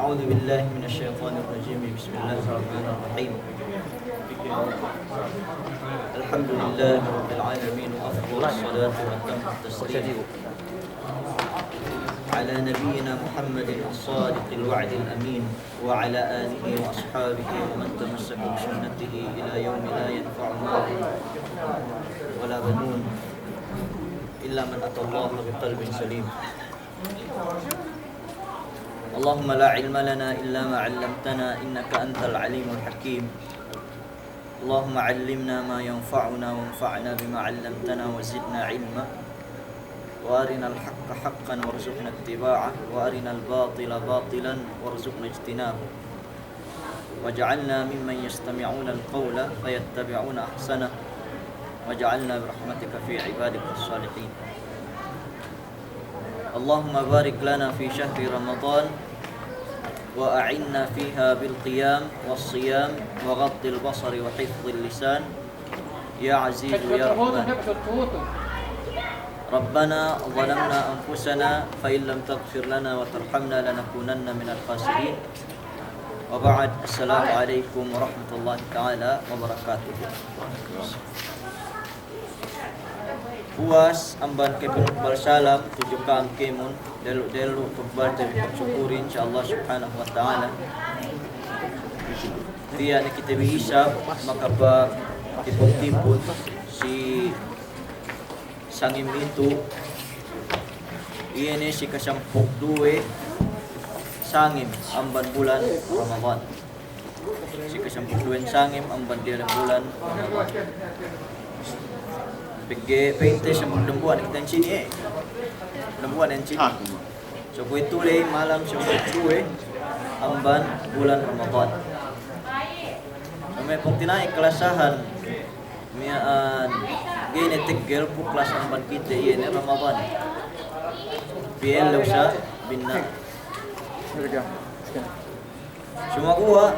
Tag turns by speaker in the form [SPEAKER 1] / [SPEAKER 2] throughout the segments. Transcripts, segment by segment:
[SPEAKER 1] أعوذ بالله من الشيطان الرجيم. بسم الله الرحمن الرحيم. الحمد لله رب العالمين، وأفضل الصلاة وأتم التسليم على نبينا محمد الصادق الوعد الأمين، وعلى آله وأصحابه ومن تمسك بسنته إلى يوم لا ينفع مال ولا بنون إلا من أتى الله بقلب سليم. اللهم لا علم لنا إلا ما علمتنا إنك أنت العليم الحكيم. اللهم علمنا ما ينفعنا وانفعنا بما علمتنا وزدنا علما، وأرنا الحق حقا وارزقنا اتباعه، وأرنا الباطل باطلا وارزقنا اجتنابه، واجعلنا ممن يستمعون القول فيتبعون أحسنه، واجعلنا برحمتك في عبادك الصالحين. اللهم بارك لنا في شهر رمضان، وأعنا فيها بالقيام والصيام وغض البصر وحفظ اللسان يا عزيز يا رحمن. ربنا ظلمنا أنفسنا فإن لم تغفر لنا وترحمنا لنكونن من الخاسرين. وبعد، السلام عليكم ورحمة الله تعالى وبركاته. Puas amban ke penukbal salam tujuh kam kemun delu tukbal dari syukuri insyaallah subhanahu wa ta'ala. Dia ni kita berhisab maka ba tiput-tiput si sangim itu ini si kasampuk duwe sangim amban bulan Ramadan. Si kasampuk duwe sangim amban dia bulan Ramadan. Pergi pente sama lembuan kita sini lembuan yang sini. So kau itu le malam sama kue amban bulan Ramadan. Kami pengtinai kelasahan mian gini tegel pu kelas amban kita ini Ramadan. Biar lusa bina. Cuma gua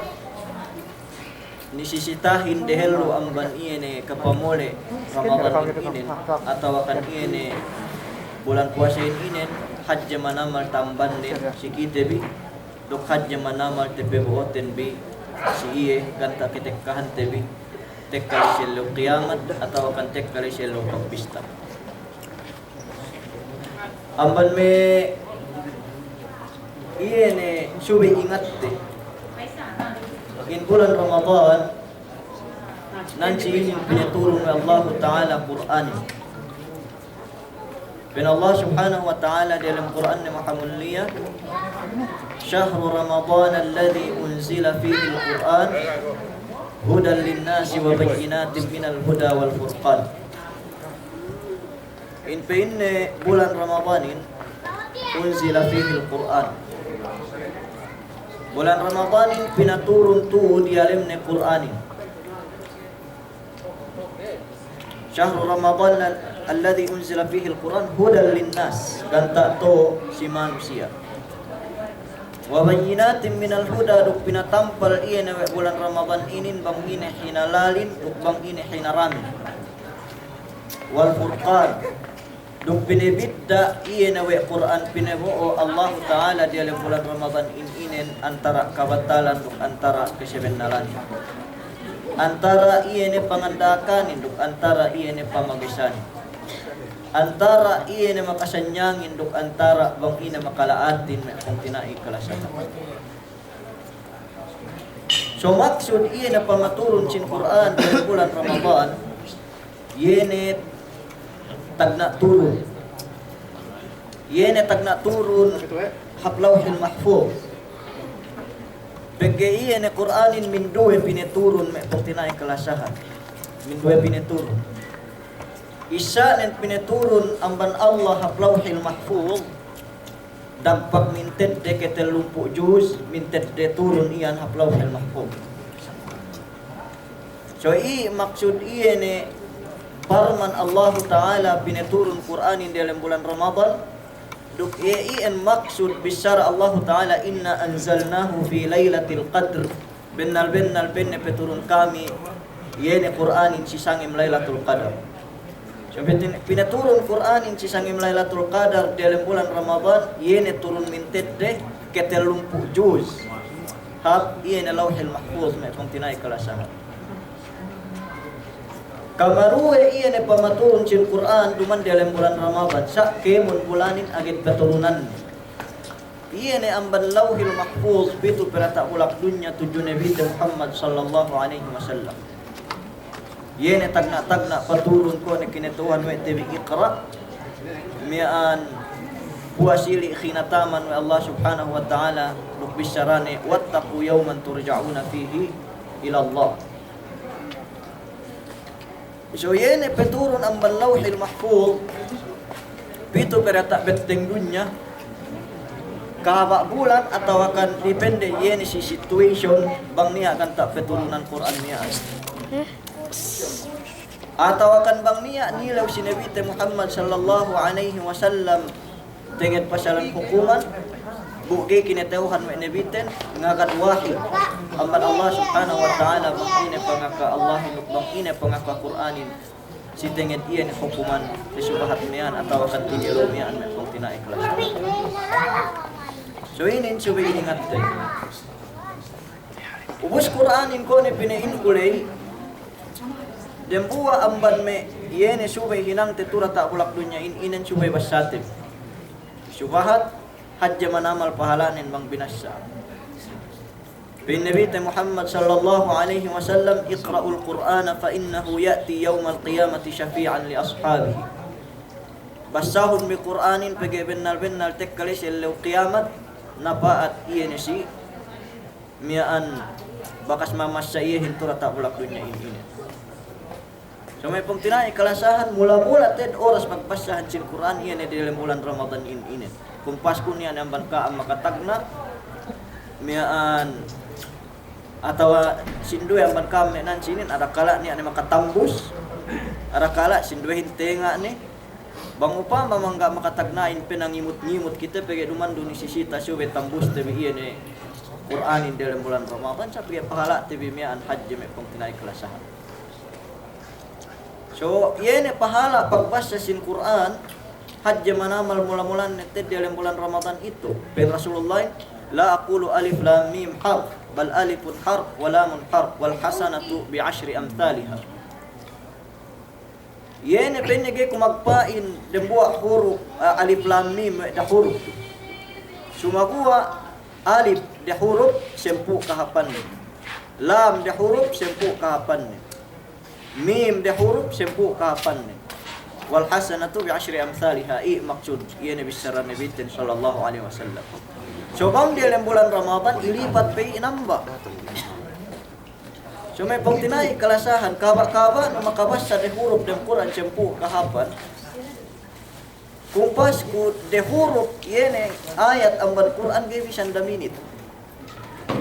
[SPEAKER 1] nisisitahin dehelu amban ini kapamole Ramadan ini atau akan ini bulan puasa ini hajj manamal tamban din si kita bi dok hajj manamal tepe boten bi si iye ganta ketekkahan tebi tekkali selo kiamat atau akan tekkali selo pista amban me iye ne subi ingat deh in bulan Ramadan nanti ini punya turun Allah Ta'ala Quran. Dan Allah Subhanahu wa Ta'ala dalam Quran Maha Mulia, Syahrul Ramadan alladhi unzila fihi al-Quran hudan lin-nasi wa bayyinatin minal huda wal furqan. In bulan Ramadan unzila fihi al-Quran. Bulan Ramadan pinaturun tu di alimnya Quran. Syahrul Ramadan alladhi unzila fihi al-Quran hudan lin-nas, ganta to si manusia. Wa bayyinatin minal huda, duk pinatampal iya na bulan Ramadan inin bang ini hinalalin duk bang ini hinaramin. Wal furqan, duk pinibidda iya na Quran pinebo Allah Ta'ala di alam bulan Ramadan inin antara kabatalan duk antara kesebenalan. Antara iya ni pangandakan induk antara iya ni pamagisan. Antara iya ni makasanyangin induk antara bang ina makalaatin kung tinai kalasatan. So maksud iya na pamaturun sin Quran di bulan Ramadan iya ni tagna turun. Iya ni tagna turun haplawhil mahfuz. Bagi iya ni Quranin min duwe piniturun may pagtinay kalasahan. Min duwe piniturun. Isa nin piniturun amban Allah haplawhil mahfuz. Dagpag minted de ketelumpu juz minted de turun iyan haplawhil mahfuz. So maksud iya ni parman Allah Ta'ala piniturun Quranin dalam bulan Ramadan. Duk iyan maksud bisyara Allah Ta'ala inna anzalnahu fi laylatil qadr bennal penne peturun kami yene Qur'anin sisangim laylatul qadr So pinaturun Qur'anin si sangim Lailatul Qadar dalam bulan Ramadan, yene turun mintet de ketelumpu juz. Hab yene lauhil mahfuz me kontinai kalasangan. Kamaruwe yene pamaturun si Qur'an duman dalam bulan Ramadan sa kemun bulanin agit keturunan. Yene amban lauhil mahfuz pitu perata ulak dunya tujuh Nabi Muhammad sallallahu alaihi wasallam. Yene tagna paturun ko ni kinetuhan wa tibi iqra mian puasili khinataman wa Allah subhanahu wa ta'ala lubbisarani wattaqu yawman turja'una fihi ila Allah. So yene paturun ang lawhil mahfuz pito perata beteng dunya kahaba bulan atau akan depende yene si situation bang niya akan tak peturunan Quran niya atau akan bang niya nilaw si Nabi Muhammad sallallahu alaihi wasallam dengan pasalan hukuman buki kinetauhan wa Nabi ngakan wahid amban Allah subhanahu wa ta'ala bang pangaka Allah bang ine pangaka Quranin si dengan iyan hukuman di subahat miyan atau akan tinilo miyan may kung tinaikhlas. So ini subay ingat tayo. Ubus Quranin ko ni pinainkulay dembuwa amban me yene subay hinang tetura ta ulak dunya inan subay basatib. Subahat hajja manamal pahalanin bang binasa. Bin Nabi Muhammad sallallahu alaihi wasallam iqra'ul Qur'ana fa innahu ya'ti yawmal qiyamati syafi'an li ashabihi. Basahun bi Qur'anin pagi bennal tekkalis ilaw qiyamat napaat iyan si miaan bakas mamas sa iya hintura ta ulak dunya ini. So may pagtinay kalasahan mula-mula ted oras magpasahan sin Quran iyan di dalam bulan Ramadan ini. Kung Pasko niya namban ka ang makatagna miaan atau sindu yang ban kami nan sinin ada kala niya ni makatambus ada kala sindu hintenga ni bang upama mangga makatagnain penangimut-ngimut kita pege duman duni sisita sube tambus tebe ieu ni Quranin dalam bulan Ramadan sa pege pahala tebe mian haji me pangtinay kalasahan. So iene pahala pagbasa sin Quran haji manamal mula-mulan nete dalam bulan Ramadan itu pen Rasulullah la aqulu alif lam mim harf bal alifun harf wa lamun harf wal hasanatu bi asyri amsalha. Yene penege kumagpain dembuak huruf alif lam mim da huruf. Sumagua alif da huruf sempu kahapan ni. Lam da huruf sempu kahapan ni. Mim da huruf sempu kahapan ni. Wal hasanatu bi asyri amsalha. Maksud yene bisaran Nabi sallallahu alaihi wasallam. So bang di dalam bulan Ramadan ilipat pay inamba. So may pagtinay kalasahan kaba-kaba na makabasa de huruf ng Quran sempu kahapan. Kung Pasko de huruf yene ayat ang Quran gibisan da minute.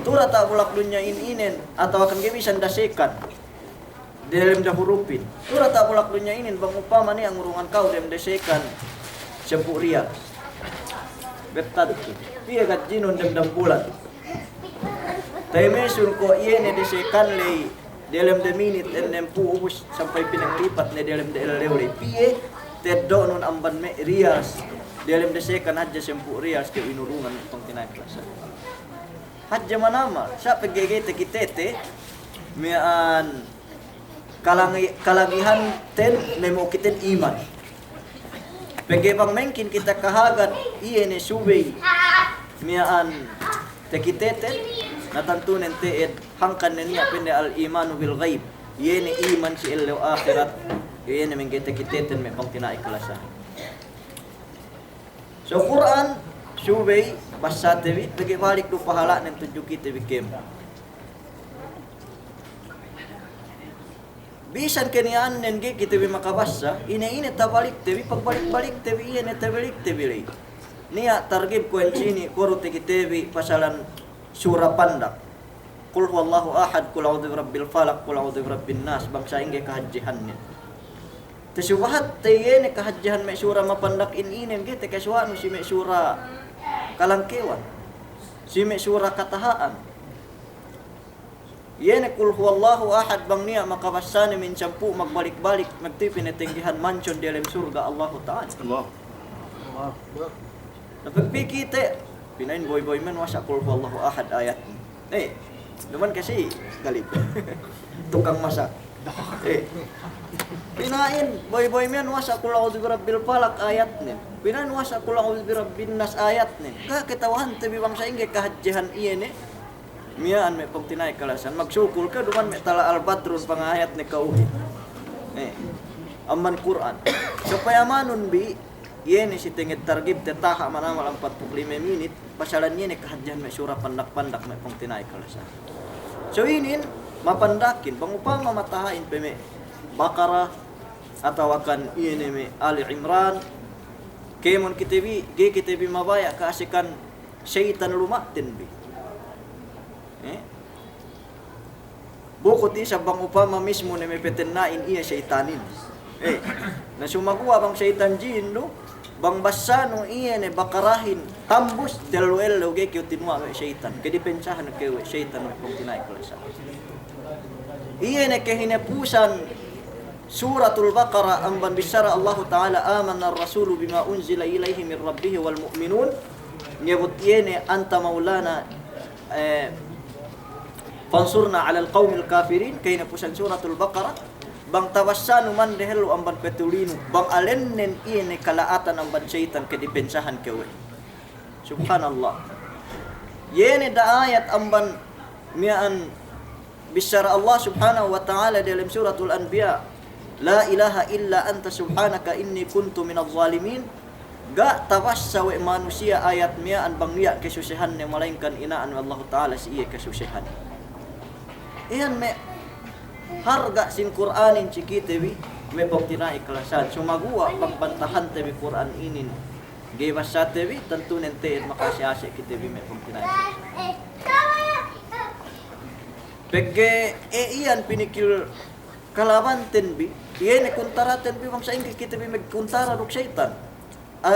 [SPEAKER 1] Tura ta bulak dunya inin atau akan gibisan da second. Dalam da hurufin. Tura ta bulak dunya inin bang upama ni ang urungan kau dalam da second 10 riyal. Betad piye kat jinon dem bulan. Taimesun ko iene de sekan lay dalam de minute and dem puus sampai pinanglipat ne dalam de elewle piye teddo nun amban me rias dalam de sekan hadja 10 rias ke inurungan tong tinay klasa. Hadja manama sa pagegete kitete mian kalagihan ten nemo kiten iman. Pagkipang mengkin kita kahagat iene subay mian tekiteten natantunen teed hangkan niya pende al imanu bil ghaib iene iman si ilaw akhirat iene mengkita kiteten may pangtinai kalasan. So Quran subay basa tewi pagibalik do pahala ng tudyo kita bikem. Bisan kanian nenge kita bi makabasa ine tabalik tebi pagbalik-balik tebi ine tabalik tebi lay niya targib ko sini kuro tebi pasalan surah pandak qul huwallahu ahad qul a'udzu birabbil falaq qul a'udzu birabbin nas bangsa inge kahajjihan ni tesubahat teyene kahajjihan me surah mapandak inen ge te kaswanu si me surah kalangkewan si me surah katahaan Yene kul huwallahu ahad bang niya makabasani min 10 magbalik-balik magtipinetenggihan mansion di dalam surga Allah Ta'ala.
[SPEAKER 2] Allah.
[SPEAKER 1] Napagpikite, pinain boy-boy man wasa kul huwallahu ahad ayat. Naman kasi galip. Tukang masak. Pinain boy-boy man wasa kul a'udzu birabbil falaq ayat ni. Pinain wasa kul a'udzu birabbin nas ayat ni. Ka ketawahan tabi bang sa ingge kahadjahan iye ni. Miyaan may pagtinay kalasan magsukul ka duman may tala al-badrun pangayat ni kauhi. Amman Quran. Supaya manon bi yene si tingit targib tetaha manamal 45 minit pasalan yene kahadjahan may surah pandak-pandak may pagtinay kalasan. So inin mapandakin pangupama matahain pe may Baqarah atau akan yene may Ali Imran kemon kitebi mabaya kaasikan syaitan lumatin bi. Bukod sa bang upama mismo na may petenain iya syaitanин. Na sumaguwa bang syaitan jin no, bang basano iya na bakarahin tambus dalwel loge kyo tinwa may syaitan. Kadipensahan na kyo syaitan na kung tinay kalasa. Iya na kahinapusan Suratul Baqarah ang banbisara Allah Ta'ala amana ar-rasulu bima unzila ilayhi min rabbih wal mu'minun. Nyabot yene anta maulana fansurna 'alal qaumil kafirin kayna pusan suratul Baqarah bang tawassanu man dehelu amban petulinu bang alennen ine kalaatan amban syaitan kedipensahan kewe. Subhanallah. Yene da ayat amban mian bisyara Allah Subhanahu wa ta'ala dalam suratul Anbiya. La ilaha illa anta subhanaka inni kuntu minadh zalimin. Ga tawassa wa manusia ayat mian bang niya kesusihan ne malainkan inaan Allah Ta'ala si iya kesusihan. Iyan me harga sin Qur'anin cikitebi me pagtinai kalasan sumaguwa pagbantahan tebi Qur'an inin gebas sa tebi tentu nente makasya kitebi me pagtinai pegge iyan pinikil kalaban tenbi iyan kuntara tenbi bang sa ingki kitebi megkuntara ruk syaitan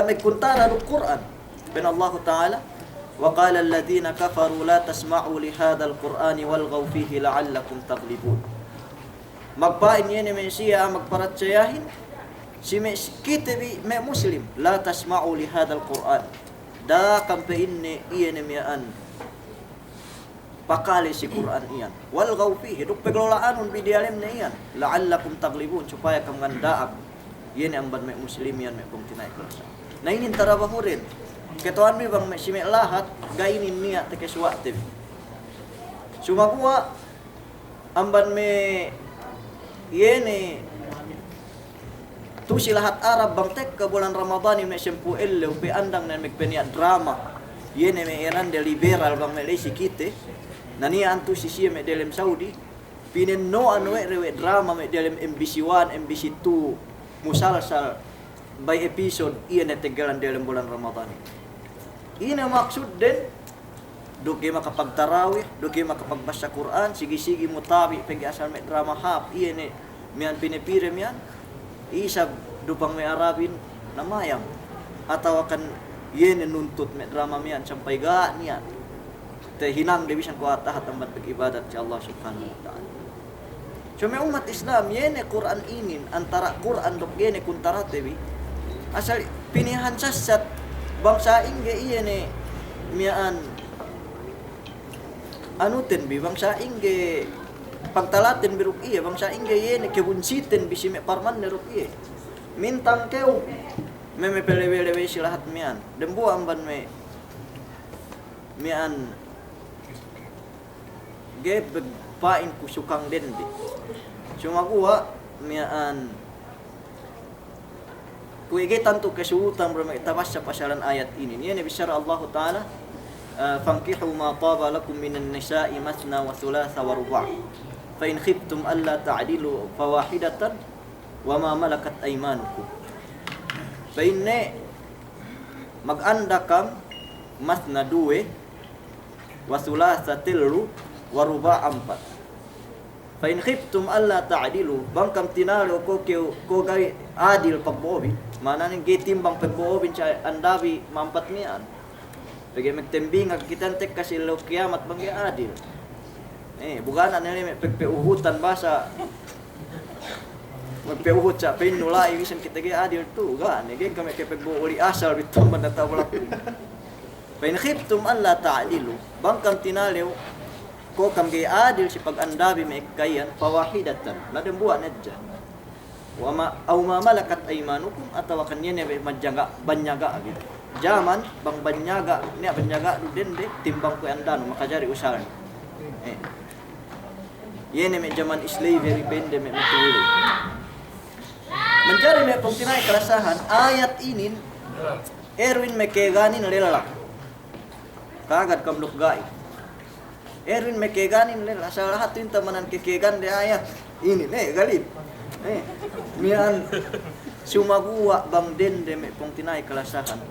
[SPEAKER 1] megkuntara ruk Qur'an ben Allah Ta'ala وقال الذين كفروا لا تسمعوا لهذا القرآن والغوا فيه لعلكم تغلبون. Magpain yene men siya magparatsayahin si kitabi me muslim la tasma'u li hadha alquran da kampe inne iyene mian pakali si Quran iyan wal ghaw fihi duk peglolaanon bidialem ne iyan la'allakum taglibun supaya kam gandaak yene amban me muslim yan me pungtinay klasa na inin tarabahurin ketuan mi bang si me lahat gainin niya te keswatib sumaguwa amban me yene tu si lahat Arab bang tek ke bulan Ramadan me sempu elle upi andang na megpenia drama yene me eran de liberal bang me lesi kite nani antu si siya me dalam Saudi pinen no anwe rewe drama me dalam MBC 1 MBC 2 musalsal by episode iyan na tegalan dalam bulan Ramadan. Ina maksud din duki makapagtarawih, duki makapagbasa Quran, sige-sige mo tabi pagi asal may drama hap, iyan eh miyan pinipire miyan, isab dupang may Arabin na mayang, ataw akan iyan nuntut may drama miyan, sampay ga niyan, te hinang division ko atahat ang pag-ibadat si Allah Subhanahu wa Ta'ala. So may umat Islam, iyan eh Quran inin, antara Quran dok iyan eh kuntara tebi, asal pinihan sasat, bangsa ingge iyan eh miyaan anutin bi bangsa ingge pagtalatin biruk iya bangsa ingge iyan eh kebunsitin bisi me parman neruk iya mintang keu me pelewe-lewe silahat miyan dembu amban me miyan ge pain kusukang dendi sumaguwa miyan kuige tantu kesuutan berma tabas sa pasalan ayat ini. Ini bicara Allah Ta'ala fankihu ma taba lakum minan nisa'i masna wa thulatha wa ruba'. Fa in khiftum alla ta'dilu fawahidatan wa ma malakat aymanukum. Fa inne mag-anda kam masna duwe wa thulatha tillu wa ruba' ampat. Fa in khiftum alla ta'dilu bangkam tinalo ko gay adil pagbobi mana ning gitimbang pagboobin sa andabi mampat niyan pag magtembing ag kitantek kasi lo kiamat bang adil Bukan nili may pagpeuhutan basa. Magpeuhut sa pinulay bisan kita gay adil tu gan gay kami kay pagbuuli asal bitum man natawalak. Fa in khiftum an la ta'dilu bangkam tinaliw ko kam gay adil si pag-andabi may kayan fawahidatan ladem buat nadja. Wa ma aw ma malakat aymanukum atawa kanyen may madjaga banyaga gitu. Jaman bang banyaga niya banyaga din de timbang ko andan makajari usaran. Yene may zaman slavery pende may matuli. Mencari may pungtinay kalasahan ayat inin Erwin may keganin lalak. Kagad kamluk gai. Erwin may keganin lalak. Sa lahat yung tamanan kekegan de ayat ini galit. Mian sumaguwa bang dende may pungtinay kalasahan.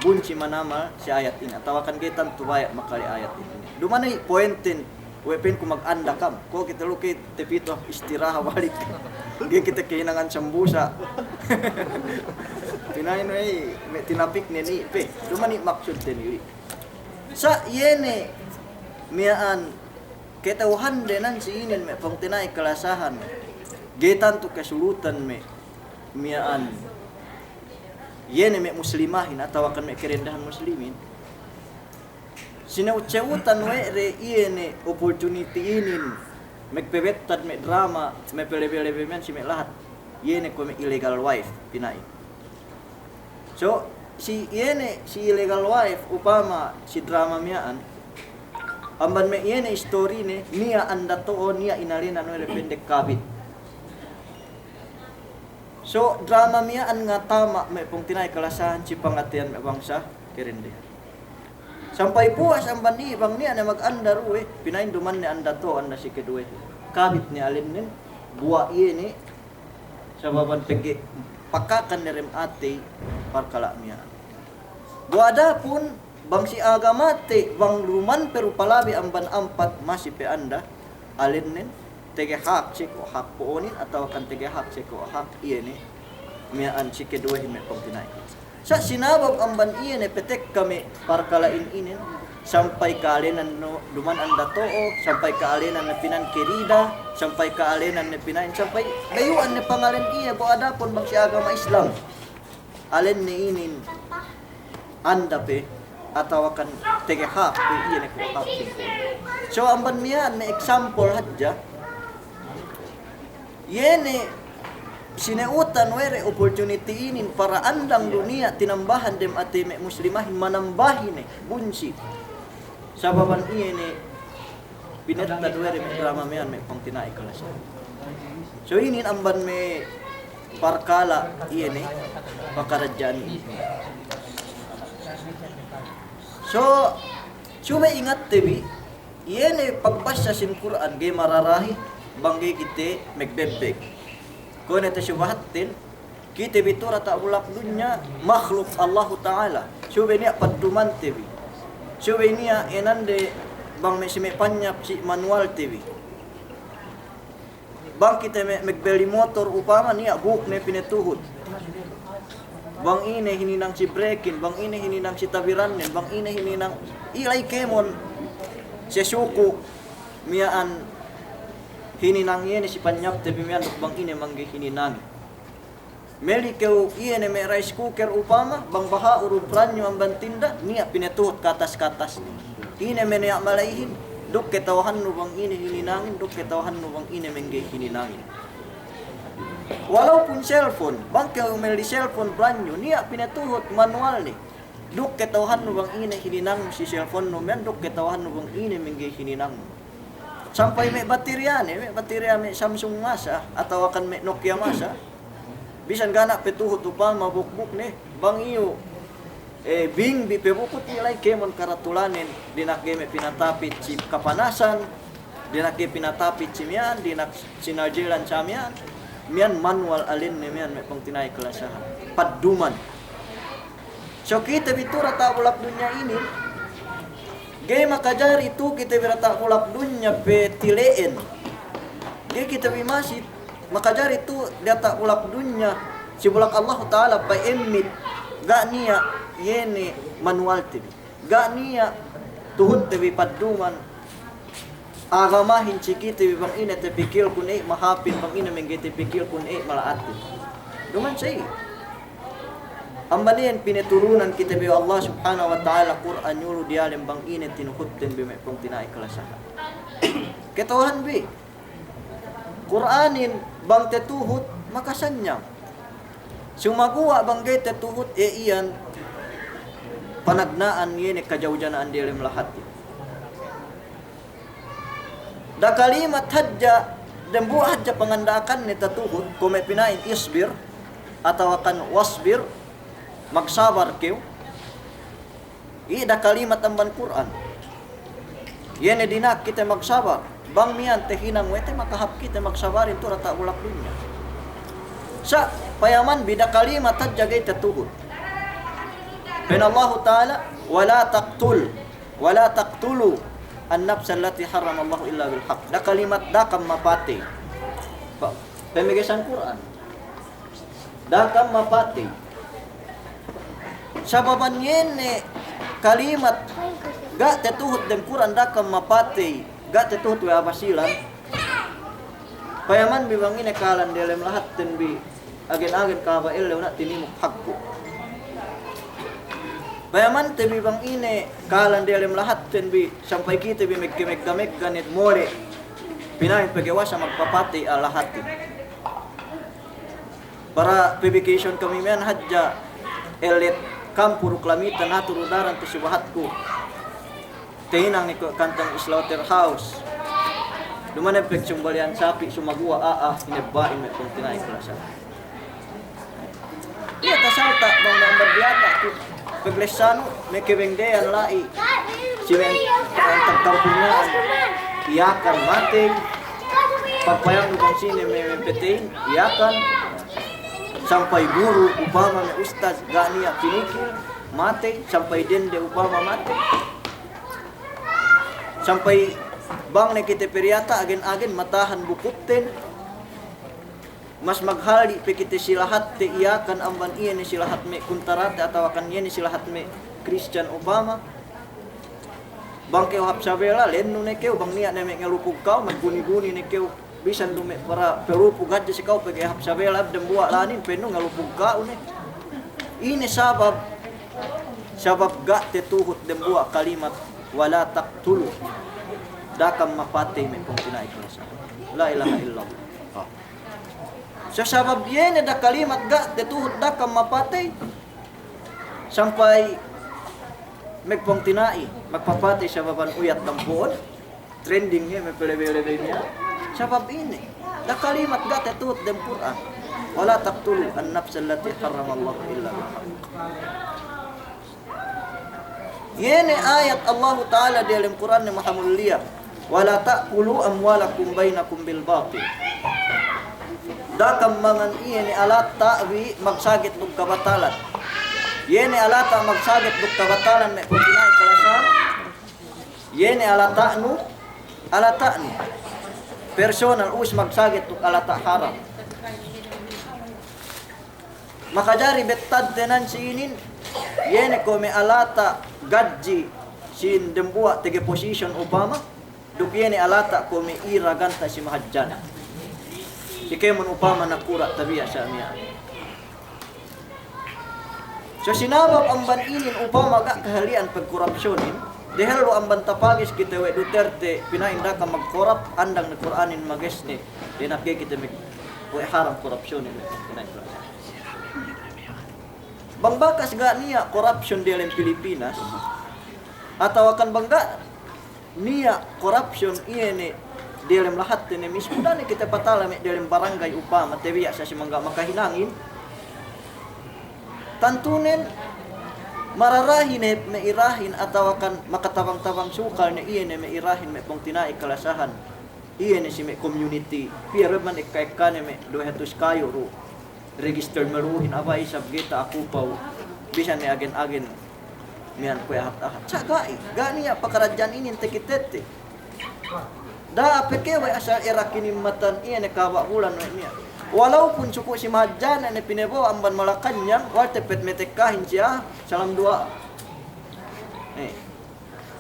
[SPEAKER 1] Bunci manamal si ayat ini. Tawakan kita tuwaya makali ayat ini. Dumanay pointin wepin ko mag-anda kam. Ko kita lukit tepito istiraha balik. Di kita kehinangan sambusa. Tinayin may tinapik ni pe. Dumani maksud tenili. Sa yene miaan ketauhan denan si inin may pangtinay kalasahan. Getan tu kesulutan me miaan yene me muslimahin atawakan me kerendahan muslimin. Sinaucewutan we re iene opportunity inin magpebettad me drama me pelebe-lebemen si me lahat yene ko me illegal wife pinai. So si yene si illegal wife upama si drama miaan amban me yene story ne niya anda to niya inalina no pendek kabit. So drama miaan nga tama me pong tinay kalasahan si pangatian me bangsa kerende. Sampai puas ang bani bang niya na mag-andar uwe, pinain duman ni anda to anda si kedue. Kabit ni alin nin, buwa iye ni, sa baban pegi, pakakan ni rem ate, parkala niya. Buwa da pun, bang si agamate, bang luman pero palabi ang ban ampat masih pe anda, alin nin, tege hak si ko hak poonin, atau kan tege hak si ko hak iye ni, miyaan si kedue hime pong tinay. Sa sinabab ang ban iyan petek kami parkalain inin sampai kaalinan no duman anda too sampai kaalinan na pinan kerida sampai kaalinan na pinain sampai dayuan ni pangalan iya bo adapon bang si agama Islam alin ni inin anda pe atawakan tege hak pe iyan ko hak. So ang ban miyan may example hadja yene sineutan were opportunity inin para andang dunia tinambahan dem ate me muslimahin manambahin bunsi sababan iye ni pinetad were me drama mean me pangtinai kelas. So inin amban me parkala iye ni pakarajaan ini. So cuma ingat tebi iye ni pagbasa sin Quran gay mararahi bangge kite megbebek. Kung ito syubahatin, kita bitura tak bulak dunya makhluk Allah Ta'ala. Syubay niya paduman TV. Syubay niya enande bang may simipanyap si manual TV. Bang kita magbeli motor upama niya buhok na pinetuhod. Bang ine hininang si breakin, bang ine hininang si tabiranin, bang ine hininang ilay kemon si suku miyaan hininang iyan si panyap tebi miyan bang ine mangge hininang. Meli keu iyan me rice cooker upama bang baha uru pranyo ang bantinda niya pinetuhot katas-katas. Ine me niya malaihin duk ketawahan no bang ine hininangin duk ketawahan no bang ine mangge hininangin. Walaupun cellphone bang keu meli cellphone pranyo niya pinetuhot manual ni. Duk ketawahan no bang ine hininang si cellphone no men duk ketawahan no bang ine mangge hininang. Sampai may baterya may Samsung masa atau akan may Nokia masa bisan gana petuhot upang mabukbuk ni bang iyo bing bipebukot nilay kemon karatulanin dinake may pinatapit si kapanasan dinake pinatapit si miyan dinak sinarjilan sa miyan miyan manual alin ni miyan may pangtinay kalasahan paduman. So kita bitura taulak dunya ini gay makajari itu kita berata kulap dunya pe tileen. Gay kita bimasit makajari itu dia tak kulap dunya si bulak Allah Ta'ala pa emit ga niya yene manual tibi. Ga niya tuhod tibi paduman agamahin cikiti bang ina te pikir kun mahapin bang ina menggete pikir kun malaati. Duman say. Ambalian pineturunan kita bi Allah Subhanahu wa taala Quran nyuruh dia lembang ina tinukutten bi mepong tinai kelasahan. Ketohan bi. Quranin bang tetuhut makasanyang. Sumagua bang gay tetuhut iyan panagnaan yene kajaujanaan dia lem lahat. Da kalimat hajja dan buah hajja pangandakan ni tatuhut kume pinain isbir atau akan wasbir magsabar kew. Ida kalimat amban Quran. Yene dinak kita magsabar. Bang mian teh hinang wete makahap kita magsabar itu rata ulak dunia. Sa payaman bida kalimat hajja gay tatuhut. Pen Allah Ta'ala wala taqtulu an-nafs allati harrama Allah illa bil haqq. Da kalimat dakam mapati. Pemikiran Quran. Dakam mapati. Sababan yene kalimat ga tetuhut dem Quran dakam mapati, ga tetuhut wa abasilan. Payaman bibangin kalan dalam lahat ten bi agen-agen kabail leuna tinimuk hakku. Payaman te bibang ine kalan dalam lahat ten bi sampai kita bi meggamek ganit more pinain pagawasa magpapati alahati. Para publication kami men hajja elit kampur klamitan haturu daran te subahatku. Tinang ni kantang slaughterhouse. Dumane pek sumbalian sapi sumagua hinebain me kung tinay klasa. Iya tasalta bang number biata tu peglesano me kebengdean lai. Siwen ang tagpunyaan iyakan mate. Pagpayang lubang sini me petein iyakan sampai guru upama me ustaz ganiya pinikir mate sampai dende upama mate. Sampai bang na kita periata agen-agen matahan bukutten mas maghali pe kita silahat te iyakan amban iya ni silahat me kuntarate atau akan iya ni silahat me Christian Obama bang keu hapsabela lennu ne keu bang niat ne me ngalupug kau magguni-guni ne keu bisan dume para perupug hadja si kau pege hapsabela dem buat lanin penu ngalupug kau ne ini sabab ga tetuhut dem buat kalimat wala taqtulu dakam mapatay may pong tinaiklasa. La ilaha illallah. Sa sabab yene da kalimat ga tetuhut dakam mapatay sampai magpong tinai magpapatay sa baban uyat tampuon trending niya may pelebe-lebe niya sabab ini da kalimat ga tetuhut dem Quran wala taqtulu an-nafs allati harrama Allah illa bil haqq. Yene ayat Allah Ta'ala di dalam Quran ni maha mulia. Wala ta'kulu amwalakum bainakum bil batil. Dakam mangan iye ni alata wi magsagit dug kabatalan. Yene alata magsagit dug kabatalan me kuntinay kalasan. Yene alata ni. Personal us magsagit dug alata haram. Makajari betad tenan sinin. Yene ko me alata gadji sin dembua tege position Obama. Dukiene alata ko me ira ganta si mahajjana. Ikay man upama nakura tabiya sa miya. So sinabab ang baninin upama ga kahalian pagkorupsyonin. Dahil lo ang bantapagis kita we Duterte pinainda ka magkorap andang na Quranin magesne. Dinapke kita me we haram korupsyonin. Bangbakas ga niya korupsyon di dalam Pilipinas atau akan bangga niya corruption iene dalam lahat ni mismo dani kita patala me dalam barangay upama tebiya sa simangga makahinangin tantunen mararahin me irahin atau akan makatabang-tabang sukal ni iene me irahin me pong tinai kalasahan iene si me community pero man ikay-kan me 200 kayo ro registered maruhin abay sabgeta ako paw bisan ni agen-agen mian kuya hat-hat. Sagai, ganiya pakaradyan inin tekitete. Da apeke way asa era kinimatan iya ne kawa bulan niya. Walaupun suku si mahajana ne pinebo amban Malacanang, wal tepet metekahin siya salam dua.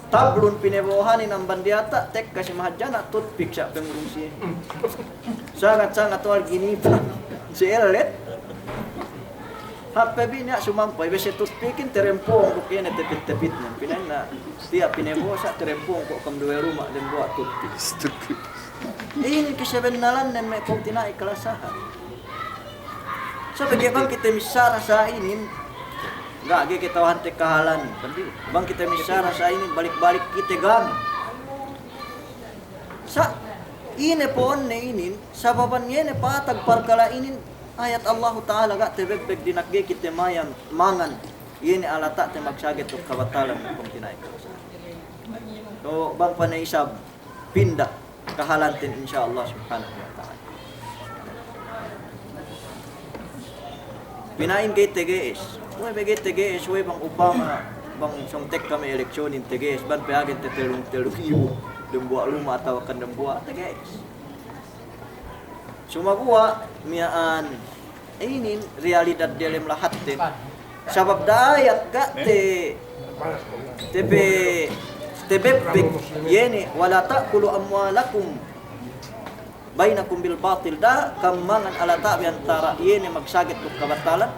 [SPEAKER 1] tablon pinebohanin ang bandiata, tek kasi mahadjana, toothpick siya pengurungsi. Sangat-sangat wal ginipa. Si Elet, hapabi niya sumampay, besi toothpickin, terempong ko kaya tepit-tepit niya. Pinay na, tiya pinebo sa terempong ko kam dua rumah dan buat toothpick. Ini kesebenaran dan may kong tinai kalasahan. So, bagaimana kita misara sa inin, gak kita wahante kahalan. Bang kita misara sa inin, balik-balik kita gami. Sa ini pohon ne inin, sa baban yene patag parkala inin, ayat Allah Ta'ala gak tebebek dinagge kita mayam, mangan. Yene alata te magsagit o kabatalan ng kong tinai kalasahan. So, bang panaisab, pindah. Kahalantin insyaallah subhanahu wa ta'ala. Pinain kay TGS. Uy, bagay TGS, uy, bang upama, bang songtek kami eleksyonin TGS, ban payagin telung iyo, dumbuwa luma atau kan dumbuwa TGS. Sumaguwa, miyaan, inin, realidad dalam lahat din. Sabab dayat ka, tebebek yene wala ta'kulu amwalakum bainakum bil batil da kamangan alata antara yene magsagit ug kabatalan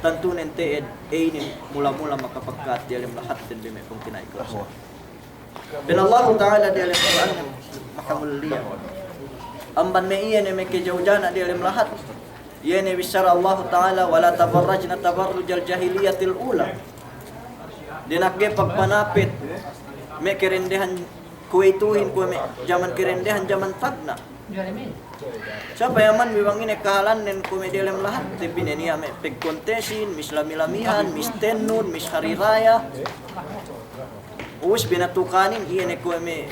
[SPEAKER 1] tantunen teed ini mula-mula makapagkat dalam lahat din bime kung tinay ko. Bin Allah Ta'ala dalam Quran makamulliya. Amban me yene me kejawjana dalam lahat. Yene bisyara Allah Ta'ala wala tabarrajna tabarrujal jahiliyatil ula. Dinagge pagpanapit may kerendehan kuwaituhin ko may zaman kerendehan zaman tagna. Siapa yaman bibang ini kahalan nen ko may dalam lahat tibin niya may pagkontesin, mislamilamihan, mistenun, mishariraya. Uus binatukanin iyan ko may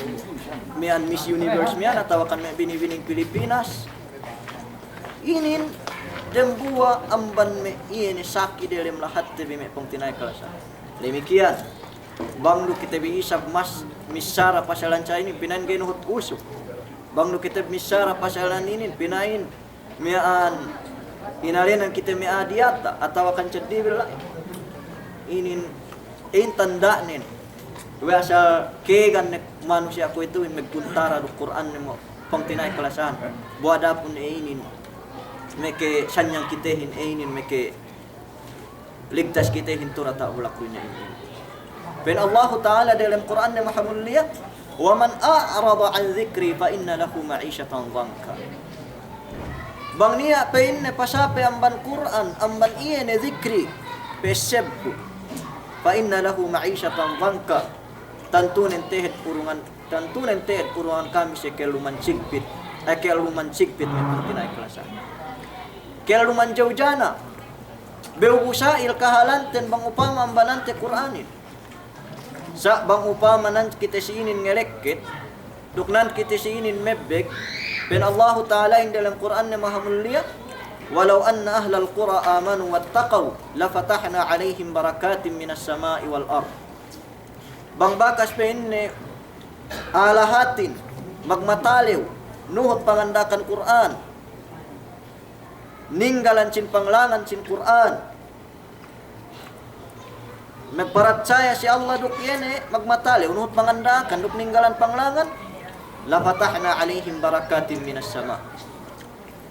[SPEAKER 1] mian Miss Universe mian atawakan may binibining Pilipinas. Inin dembuwa amban may iyan saki dalam lahat tibin may pong tinay kalasa. Demikian bangdu kita biisab mas misara pasalan sa ini pinain genuhut usuk. Bangdu kita misara pasalan ini pinain miaan inalinan kita miadiata atau akan cedibil inin tanda nin. Wasa kegan manusia ko itu magkuntara do Quran mo pang tinay kalasan. Buada pun inin meke sanyang kitehin inin meke ligtas kitehin turata ulakunya ini. Ben Allah Ta'ala dalam Quran yang maha mulia, wa man a'rada an dzikri fa inna lahu ma'isyatan dhanka. Bang niya pa inne pasape amban Quran, amban iye ne dzikri pesebku. Fa inna lahu ma'isyatan dhanka. Tantunen tehet kurungan kami sekeluman sigpit. Keluman sigpit may pertinay kelasa. Keluman jaujana. Beubusa il kahalanten bang upama ambanante Quranin. Sa bang upama nan kita siinin ngelekit, duknan kita siinin mebbek, ben Allah Ta'ala in dalam Quran na maha mulia, walau anna ahlal qura amanu wattaqaw, lafatahna alaihim barakatim minas sama'i wal ard. Bang bakas pen alahatin, magmataliw, nuhot pangandakan Quran, ninggalan sin panglangan sin Quran, magparatsaya si Allah duk yene magmatali unut pangandakan duk ninggalan panglangan la fatahna alaihim barakatin minas sama.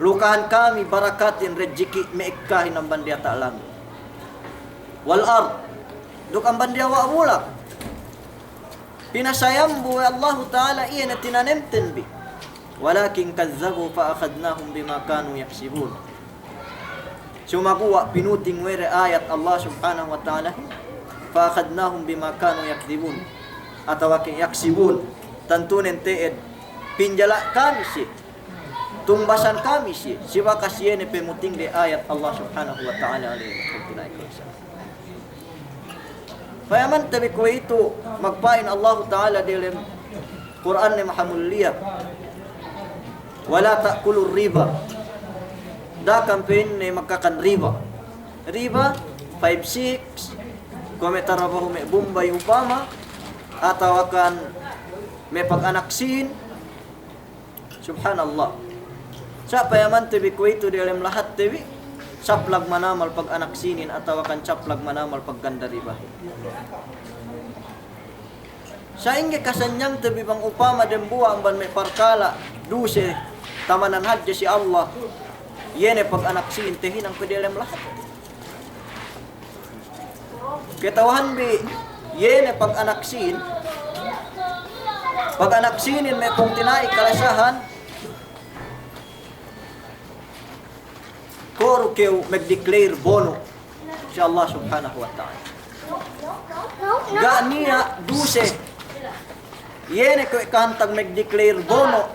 [SPEAKER 1] Lukahan kami barakatin rezeki meikkahin ang bandiya ta'alam wal ard duk ang bandiya wa mulak pinasayambu Allah Ta'ala iyana tinanemten bi walakin kazzabu fa akhadnahum bima kanu yaksibun. Sumaguwa pinuting were ayat Allah Subhanahu wa Ta'ala fa-akhadnahum bima kanu yakdibun atau yaksibun tantunen teed pinjala kami si tumbasan kami si siwa kasiyene pemuting de ayat Allah Subhanahu wa Ta'ala alaihi kuntunay kusa. Fayaman tabi ko ito magpain Allah Ta'ala dalam Quran ni mahamulliya wala ta'kulur riba da campaign ni magkakan riba 5-6 komentar apa may Bombay upama atau akan may pag-anaksin subhanallah sa payaman tibi ko ito dalam lahat tibi saplag manamal pag-anaksinin atau akan saplag manamal pagganda riba Sa inge kasanyang tabi bang upama den buwa amban may parkala duse tamanan hadja si Allah. Yene pag anak si intehin ang pedelem lahat. Ketawahan bi yene pag anak sinin may pong tinai kalasahan koro keu mag-declare bono si Allah subhanahu wa ta'ala. Ganiya duse yene ko ikantag mag-declare bono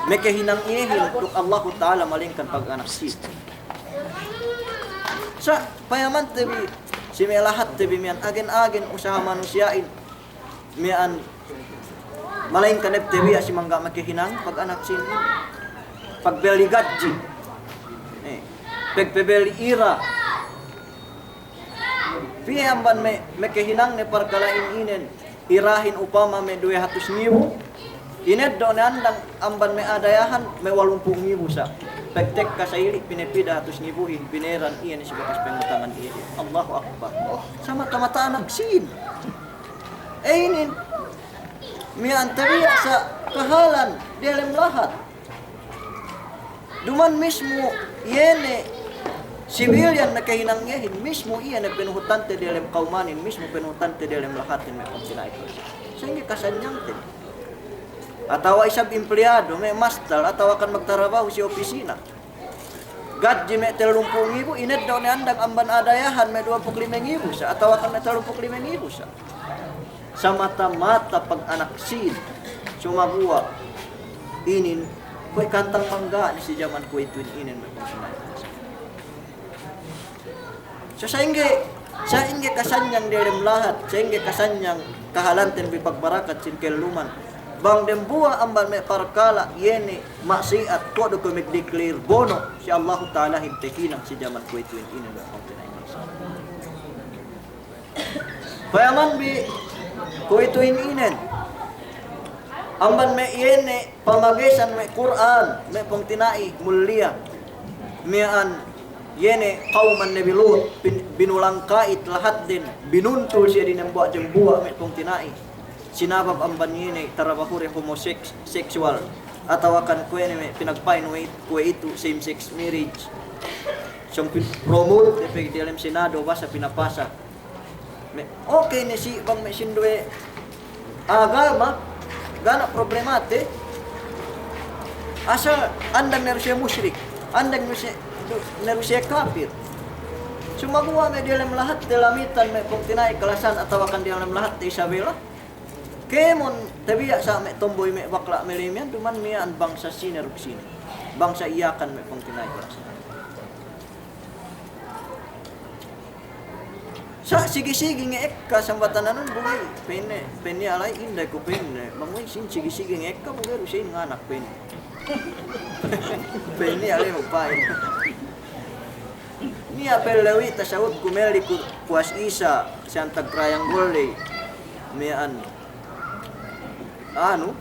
[SPEAKER 1] may kahinang ihin kung Allah ta'ala malingkan pag anak si. Sa payaman tabi si may lahat tabi miyan agen-agen usaha manusiain miyan malain kanep tabi si mangga makihinang pag anak si pagbeli gadji pagpebeli ira piyamban may kahinang ne parkalain inen irahin upama may 200,000 ined do andang amban may adayahan may 80,000 sa pagtek ka sa ili pinipida 100,000 bineran iyan si batas pengutangan iyan. Allahu Akbar. Sama mata anak sin inin miyan tabiya sa kahalan dalam lahat duman mismo yene civilian na kahinangyahin mismo iyan na pinuhutante dalam kaumanin mismo pinuhutante dalam lahatin may pagsinay ko sa hindi kasanyang din atawa isab empleyado may mastal atawa kan magtrabaho si opisina gadji may 30,000 ined daw ni andang amban adayahan may 25,000 sa atawa kan may 35,000 sa mata-mata pag anak sin sumabuwa inin ko'y kantang mangga ni si Jaman ko ito inin may pagsinay. So sa inge kasanyang dalam lahat, sa inge kasanyang kahalanten bi pagbarakat sin keluman. Bang dembuwa amban may parkala yene maksiat ko do ko mag-declare bono si Allah Ta'ala hintekinang si Jaman ko ito inin may pagsinay. Payaman bi ko ito inin amban may yene pamagisan may Quran may pangtinai mulia mian yene kauman Nabi Lut binulangkait lahat din binuntul siya din ang buwa may pangtinai sinabab amban yene tarabahuri homosexual atawakan ko yene may pinagpain ko ito same sex marriage siyang promote effect dalam senado basa pinapasa okay ni si bang may sindwe agama gana problemate asa andang na siya musyrik andang na siya kafir sumagawa may dalam lahat dalamitan may pagtinay kalasan at tawakan dalam lahat Isabela kemon tabiya sa may tomboy may bakla may limian duman miya ang bangsa sineruk bangsa iyakan may pagtinay kalasan sa sige-sige nga ekka sambatan nanon bugay penne alay inday ko penne bangoy sin sige-sige nga ekka bugay rusin nga anak penne penne alay magpain niya pelawi tasawud kumeli ku kuas isa siyang tag-triangle mian ano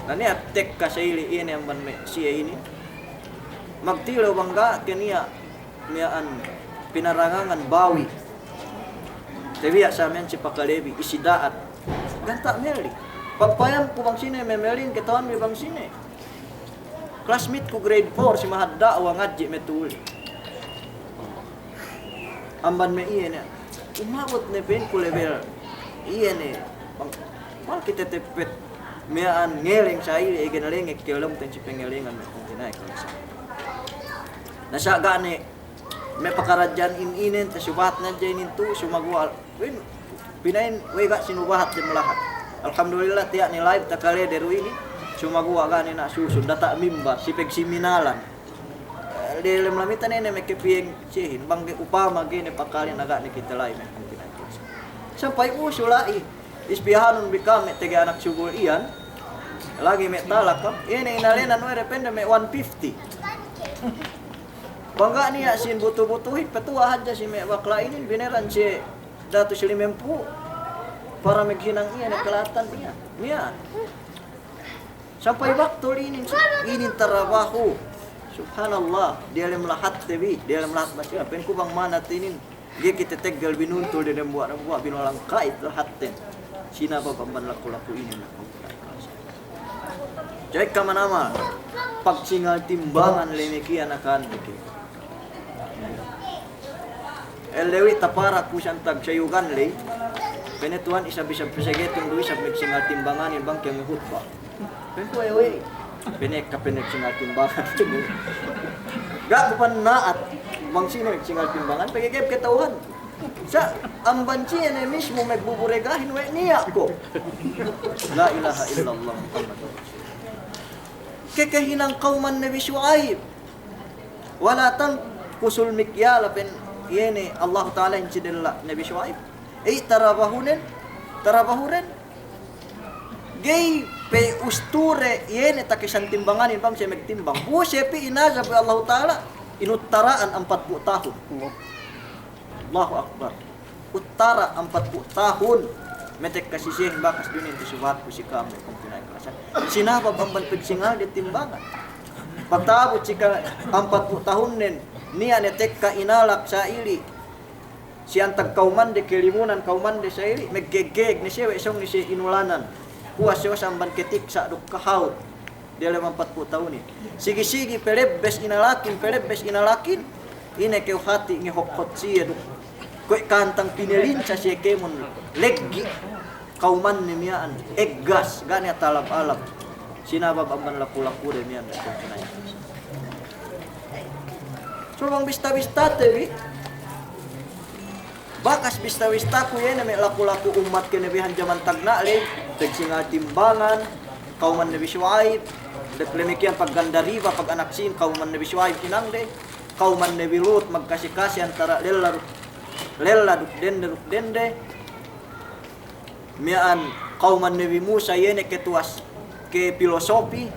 [SPEAKER 1] nani atek ka sa ili ini ang ban siya ini magtilo bangga kaniya mian pinarangangan bawi tabiya sa amin si Pakalebi isidaat ganta meli pagpayam ko bang sine may melin kitawan may bang sine classmate ko grade 4 si Mahadda wa ngadji metuli amban me iyan umabot na pen ko level iyan pang kita tepet mian ngeling sa ili iginalingik kialam ten si pengelingan may kuntinay nasa gani may pakaradyan inin ta subat na dyan into sumagwal win pinain wega sinubahat din lahat alhamdulillah tiya ni live takale deru ini sumagwa gani na susun data mimba si pegsiminalan dalam lamitan ini may kepiyeng sihin bang upama gini pakali naga ni kita live sampai usulai ispihanon bikame tege anak subul iyan lagi may talak ka ini inalena no repende may 150 bangga niya sin butuh-butuhin petua aja si may bakla ini bineran si datu silimempu para maghinang iya nakalatan niya sampai waktu ini trabaho subhanallah di dalam lahat TV di dalam lahat masih pen ku bang mana tinin dia kita tegal binuntul di dalam buat binulang kait lahat ten Sina babamban laku-laku ini na Jai ka manama pagsingal timbangan lemikian akan Elewi tapara kusantag sayugan le penetuan isa bisa pesegetong dui sa pagsingal timbangan yung bang kiyang hutba penko ewe penek ka penek singal timbangan gak bukan naat bang sino singal timbangan pagigib ketauhan sa ang bansi na mismo magbuburegahin we niya ko la ilaha illallah Muhammadur Rasul kekahinang kauman Nabi Shu'aib wala tang kusul mikyala pen yene Allah Ta'ala incidella Nabi Shu'aib tarabahunen gay pe usture yene takisan timbanganin bang siya magtimbang siya pi inazab Allah Ta'ala inuttaraan 40 tahun Allahu Akbar uttara 40 tahun metek kasisih bakas dunin disuwat ko si kami kung pinagkasan sinabab ang banpigsingal di timbangan pagtabot sika 40 tahun nen niya netek ka inalak sa ili siyang tagkauman de kilimunan kauman de sa ili meggegeg ni siya isong ni siya inulanan kuwas siya sa banketik sa dukkahawt di 40 tahun ni sige perebbes inalakin ine keu hati ngi hokkot siya Kue kantang pinelin sa siya kemon leggi kauman ni miyaan eggas gani talab-alab sinabab ang laku-laku de miyaan so bang bista-bista tebi bakas bista-bista ku yan may laku-laku umat kenebihan jaman tagna le tegsingal timbangan kauman Nabi Shu'aib deklemikian pagganda riba pag anaksin kauman Nabi Shu'aib kinangde kauman Nabi Lut magkasi-kasi antara Lela duk dende mian kauman Nabi Musa yene ketuas ke filosofi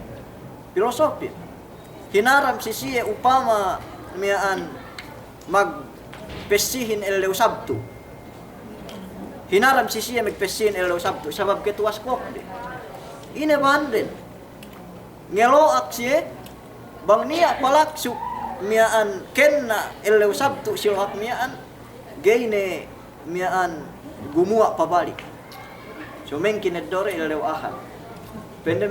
[SPEAKER 1] hinaram sisiye upama mian magpesihin elew sabtu hinaram sisiye magpesihin elew sabtu sabab ketuas kok de ine banden ngeloak siye bang niya palaksu mian kenna elew sabtu silhak mian gayne miaan gumuwa pabalik so mengkin edore elew ahad pende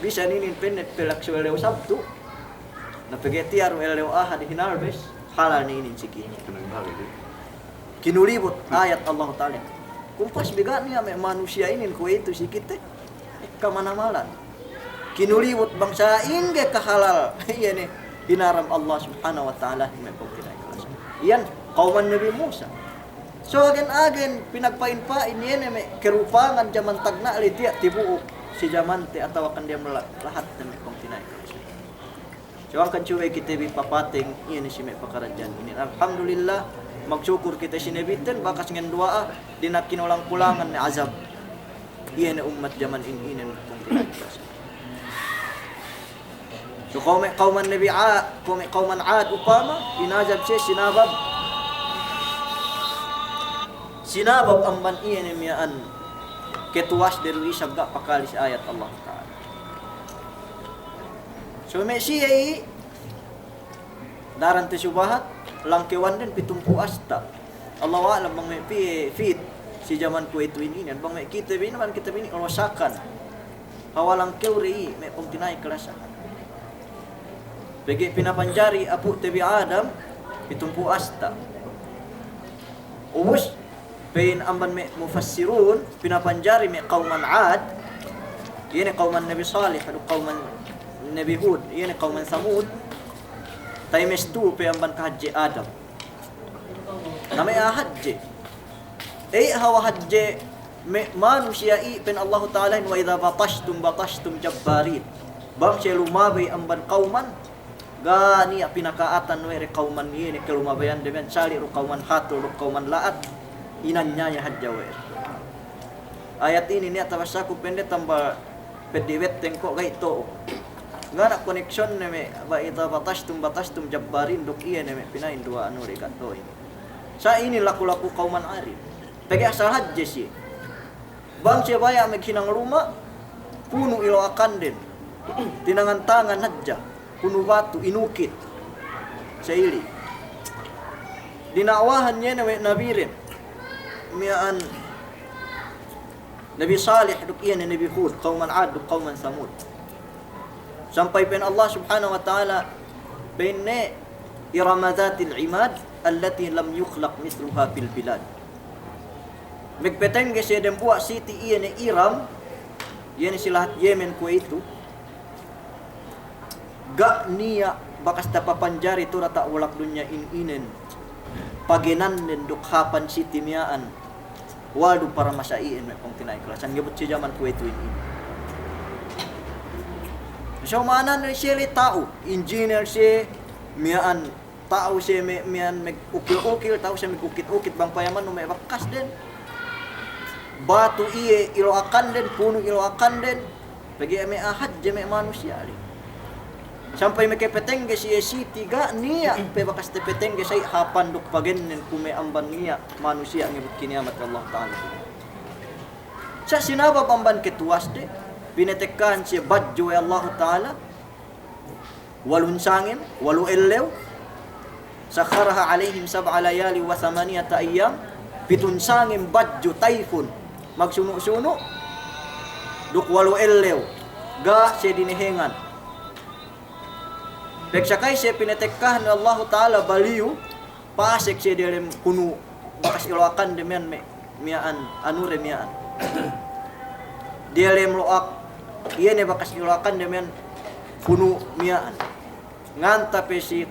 [SPEAKER 1] bisa ninin pende pelaksu elew sabtu na pegetiar elew ahad hinarbes halal ninin siki kinulibot ayat Allah Ta'ala kumpas biga niya may manusia inin ko itu sikite kamanamalan kinulibot bangsa inge kahalal yani hinaram Allah Subhanahu wa Ta'ala may pagkinay kalas yan kauman Nabi Musa. So agen pinagpain-pain yan may kerupangan jaman tagna ali tiya tibuok si jaman ti atawa kan dia lahat na may kong tinay. So ang kanchuwe kita bi papating iyan si may pakaradyan ini. Alhamdulillah magsyukur kita sinebiten bakas ngen doa dinakin ulang pulangan ni azab. Iyan umat jaman ini kong tinay. So kauman Nabi kauman Ad upama inazab siya sinabab ang man iyan miyaan ketuas dari isab gak pakalis ayat Allah Ta'ala so may siya daran te subahat langkewan din pitumpu asta Allah wa'alam bang may fit si jaman ko ito ininan bang may kita binaman kita bini orosakan hawalang keuri may pangtinay kalasakan bagi pinapanjari apu tebi Adam pitumpu asta ubus pain amban me mufassirun pinapanjari me kauman Ad yene kauman Nabi Salih adu kauman Nabi Hud yene kauman Samud taimes tu pe amban kahajje Adam namanya hajje hawa hajje me manusia pen Allah Ta'ala wa idza batashtum jabbarin bang siya lumabay amban kauman gani pinakaatan we kauman yene ke lumabayan dengan sali ru kauman hatu ru kauman laat inanya ya hajjawe ayat ini ni atawasaku pende tambah pediwet tengkok gaito ngana connection neme ba ita batastum jabbarin dok iya neme pinain dua anu rekato ini sa ini laku-laku kauman arif pegi asal hajje si bang siya baya maghinang rumah puno ilo akanden tinangan tangan hajja puno batu inukit sa ili dinawahan niya neme nabirin mian Nabi Salih duk iyan ni Nabi Hud, qauman Ad duk qauman Samud. Sampai pen Allah Subhanahu wa taala benne iramadatil imad allati lam yukhlaq mithluha fil bilad. Megpeteng siya dem buat city iyan ni Iram, iyan silahat Yemen ko itu. Ga niya bakas tapapanjari tu rata walak dunya inen pagenan den dukhapan si timiaan wadu para masaiin me pong tinay kelasan gebut si zaman ku itu ini so mana ni siya tao engineer si miaan tao si miaan meg ukil tao si meg ukit bang payaman no may bakas den batu iye iloakan den puno iloakan den bagi me ahad je me manusia ali. Sampai make petengge si tiga niya pe bakas te petengge say hapan duk pagennen kume amban niya manusia ngibut kiniamat Allah taala. Sa sinabab amban ketuas de binetekkan si badjo Allah taala walun sangin walu ellew sakharaha alaihim sab'a layali wa thamaniyata ayyam pitun sangin badjo typhoon magsuno-suno duk walu ellew ga si dinihengan. Beksakay siya pinetekkahan ng Allah Ta'ala baliw, pasek siya dilem kuno, bakas iloakan demian miyaan, anure miyaan. Dilem loak, iyan bakas iloakan demian kuno miyaan. Nganta pe si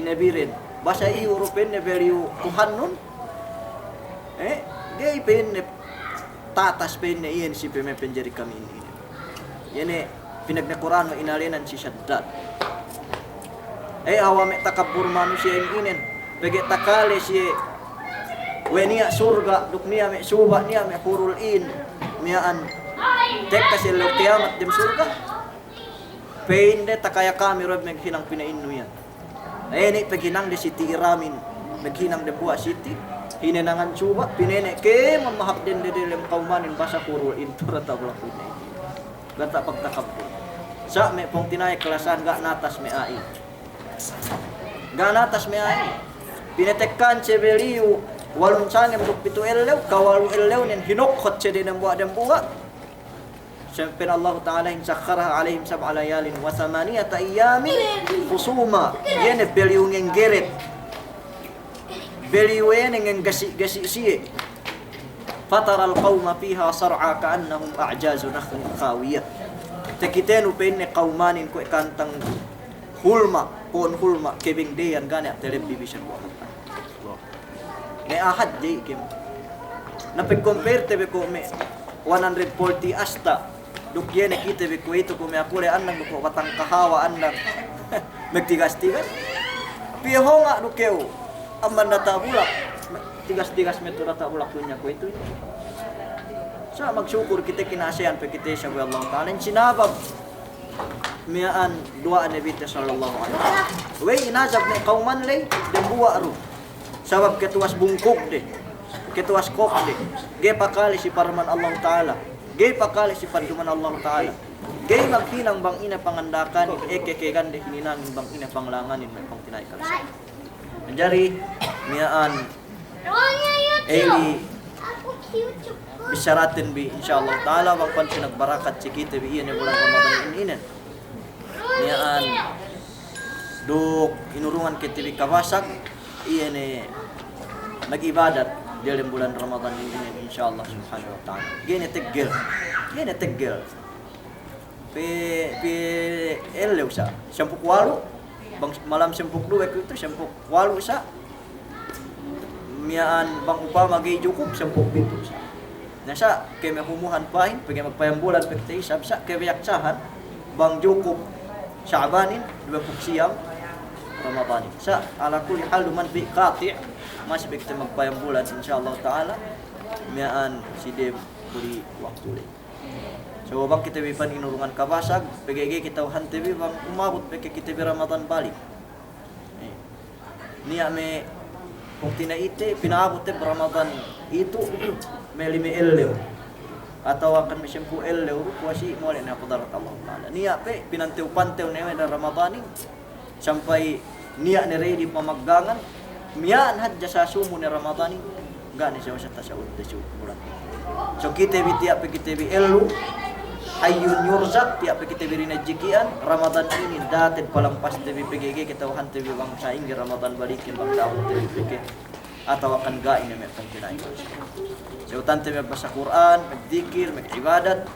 [SPEAKER 1] Nebirin, basa iyo rupen ne beliw Tuhan nun. Gay pen ne tatas pen ne iyan si penjari kami ini. Yan pinagna Quran mo inalinan si Shaddad. Awame takabur manusia inen bagi takale si wenia surga duk niya me suba niya me hurul in miaan tek kasi lo kiamat dem surga peinde takaya kami rob meghinang pinainno yan ni paginang de city iramin meghinang de buah city hinenangan suba pinene ke mamahap den de dem kaumanin basa hurul in turata bula kunay gata pagtakabur sa me pong tinay kelasan ga natas me ai ganatas me ay pinetekkan si beliw walun sangem duk pitu ellew kawalu ellew nen hinokhot si din ang buwa siyempre Allah Ta'ala sakharaha alaihim sab'a layalin wa thamaniyata ayyamin husuma yan beliw ngeng geret beliw yan ngeng gasi siye fatara alqawma fiha sar'a ka'annahum a'jazu nakhlin khawiyah tekitenu penne qawmanin ko kantang hulma kebing dayan gani at television ko may ahad di kim napag-compare tebe ko may 140 asta duk yene kita be ko ito ko may akure annang ko batang kahawa annang magtigas-tigas piho nga dukeo amman natabulak tigas-tigas meto natabulak kunya ko ito sa magsyukur kita kinasiyan pe kita sa Allah Ta'ala sinabab miyaan dua Nabi sallallahu alaihi wasallam. Wey inazab ni kauman lay dem buwa ro. Sabab ketuas bungkok de. Ketuas kok de. Ge pakali si parman Allah Taala. Ge pakali si panduman Allah Taala. Ge maghinang bang ina pangandakan ekekegan de hininang bang ina panglanganin may pangtinay kalsa. Menjari miyaan eli bisyaratin bi insyaallah taala wag pan sinagbarakat si kita bi iyan bulan Ramadan inen. Niaan duk inurungan kita di kawasak iya ne nag-ibadat dalam bulan Ramadan ini insyaallah subhanahu wa ta'ala gini teggel pe elew sa sampuk walu bang malam sampuk dua itu sampuk walu sa miaan bang upama gay cukup sampuk pintu sa nasa kay mahumuhan pahin pag magpayambulan pagtay sabsa kay yaksahan bang cukup Sya'banin 20 siyam Ramadanin. Sa ala kulli hal man bi qati' masih kita magpayang bulan insyaallah taala miaan si dem beri waktu le. So bang kita bipan inurungan kabasag PGG kita hante bi bang umabot peke kita bi Ramadan balik. Niya me kung tinaite pinaabot te Ramadan itu me limi ellew atau akan mesyempu ellew kuasi mo na qadarat Allah Taala niya pe pinantew-pantew ne na Ramadani sampai niya ni ready pamaggangan miyaan hadja sa sumo ni Ramadani gani siya sa tasawuf bulan So kita tiap kita elu hayyun yurzak tiap kita rinajikian Ramadan ini dated palampas tebi PGG kita wahan tebi bangsa ingin Ramadan balikin bang daun tebi PGG atau akan ga ini mekan kita ini. So tante baca Quran, berzikir, beribadat,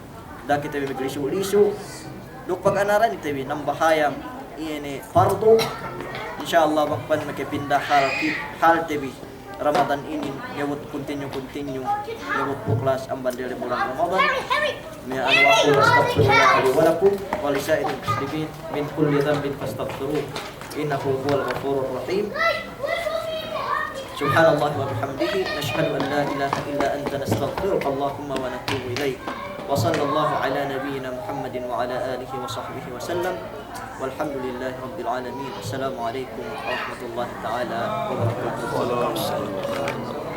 [SPEAKER 1] dah kita berlisu-lisu. Duk pag-anaran ito nambah hayang ini fardu. Insyaallah bakpan makipindah hal tebi Ramadan ini nyebut continue nyebut kelas amban dari bulan Ramadan. May anwaqu astaghfirullah li wa lakum wa li sa'iril muslimin min kulli dhanbin fastaghfiruh innahu huwal ghafurur rahim. Subhanallah wa bihamdihi nashhadu an la ilaha illa anta nastaghfiruka Allahumma wa natubu ilaik. Wa sallallahu ala nabiyyina Muhammadin wa ala alihi wa sahbihi wa sallam. Walhamdulillahi rabbil alamin. Assalamualaikum warahmatullahi taala wabarakatuh.